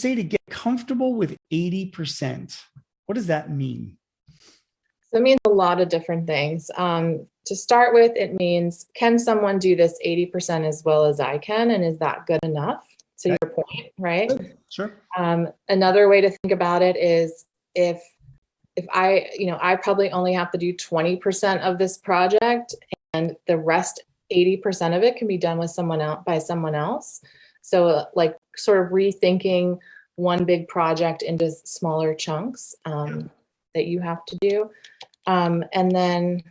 say to get comfortable with 80%. What does that mean? So it means a lot of different things. To start with, it means, can someone do this 80% as well as I can? And is that good enough, to your point, right? Sure. Another way to think about it is if I probably only have to do 20% of this project and the rest 80% of it can be done with someone else, by someone else. So like sort of rethinking one big project into smaller chunks that you have to do. And then,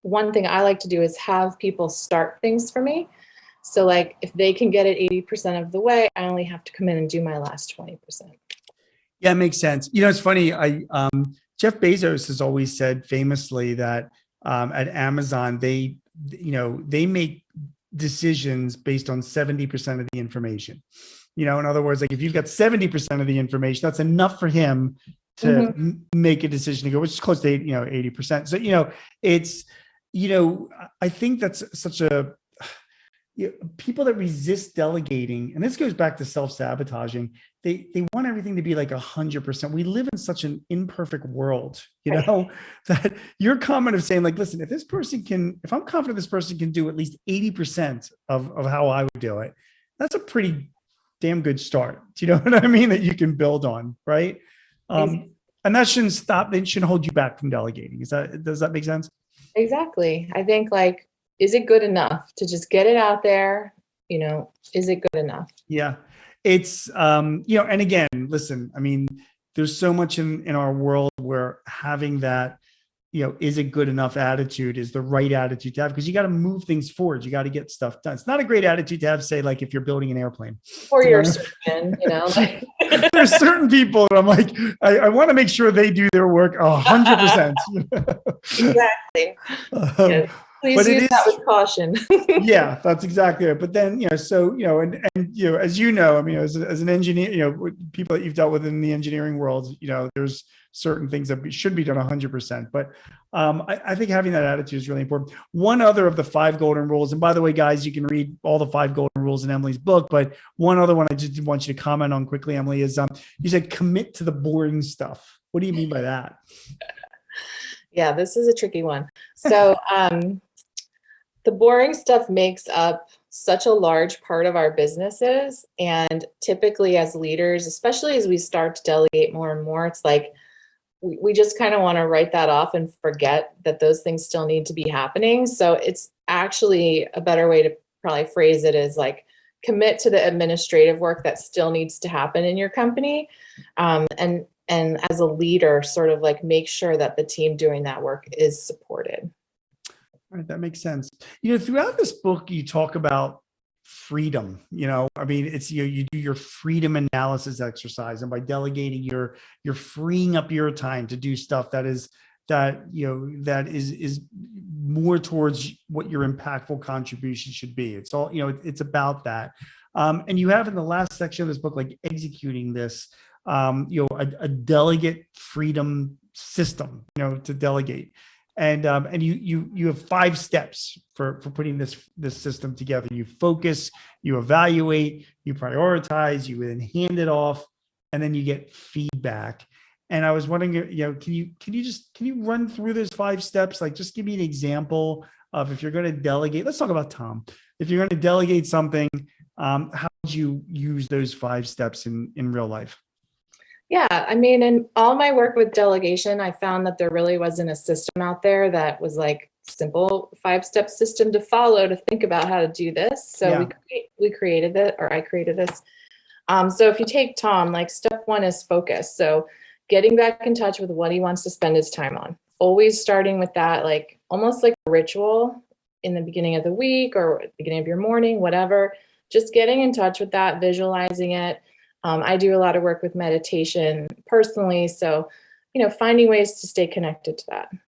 one thing I like to do is have people start things for me. So like if they can get it 80% of the way, I only have to come in and do my last 20%. Yeah, it makes sense. It's funny. Jeff Bezos has always said famously that at Amazon, they make decisions based on 70% of the information. In other words, like if you've got 70% of the information, that's enough for him to make a decision to go, which is close to 80%. So, it's, I think that's such a, people that resist delegating, and this goes back to self-sabotaging, they want everything to be like 100%. We live in such an imperfect world, that your comment of saying like, listen, if I'm confident this person can do at least 80% of how I would do it, that's a pretty damn good start. Do you know what I mean? That you can build on, right? And that shouldn't stop, it shouldn't hold you back from delegating. Does that make sense? Exactly. I think like, is it good enough to just get it out there? Is it good enough? Yeah. It's, and again, listen, I mean, there's so much in our world where having that, is it good enough attitude is the right attitude to have, because you got to move things forward. You got to get stuff done. It's not a great attitude to have, say, like if you're building an airplane. Or you're a surgeon, like. There's certain people that I'm like, I want to make sure they do their work 100%. Exactly. Yes. Please use that with caution. Yeah, that's exactly it. But then, so, and as I mean, as an engineer, people that you've dealt with in the engineering world, there's certain things that should be done 100%. But I think having that attitude is really important. One other of the 5 golden rules, and by the way, guys, you can read all the 5 golden rules in Emily's book, but one other one I just want you to comment on quickly, Emily, is you said commit to the boring stuff. What do you mean by that? Yeah, this is a tricky one. So the boring stuff makes up such a large part of our businesses. And typically as leaders, especially as we start to delegate more and more, it's like we just kind of want to write that off and forget that those things still need to be happening. So it's actually a better way to probably phrase it is like commit to the administrative work that still needs to happen in your company. And as a leader, sort of like make sure that the team doing that work is supported. All right, that makes sense. Throughout this book, you talk about freedom. I mean, it's you do your freedom analysis exercise, and by delegating, you're freeing up your time to do stuff that is more towards what your impactful contribution should be. It's all it's about that. And you have in the last section of this book, like executing this, a delegate freedom system, to delegate. And you have 5 steps for putting this system together. You focus, you evaluate, you prioritize, you then hand it off, and then you get feedback. And I was wondering, can you run through those 5 steps? Like, just give me an example of if you're going to delegate. Let's talk about Tom. If you're going to delegate something, how would you use those 5 steps in real life? Yeah, I mean, in all my work with delegation, I found that there really wasn't a system out there that was like simple 5-step system to follow to think about how to do this. So we created it, or I created this. So if you take Tom, like step 1 is focus. So getting back in touch with what he wants to spend his time on. Always starting with that, like almost like a ritual in the beginning of the week or beginning of your morning, whatever. Just getting in touch with that, visualizing it. I do a lot of work with meditation personally. So, finding ways to stay connected to that.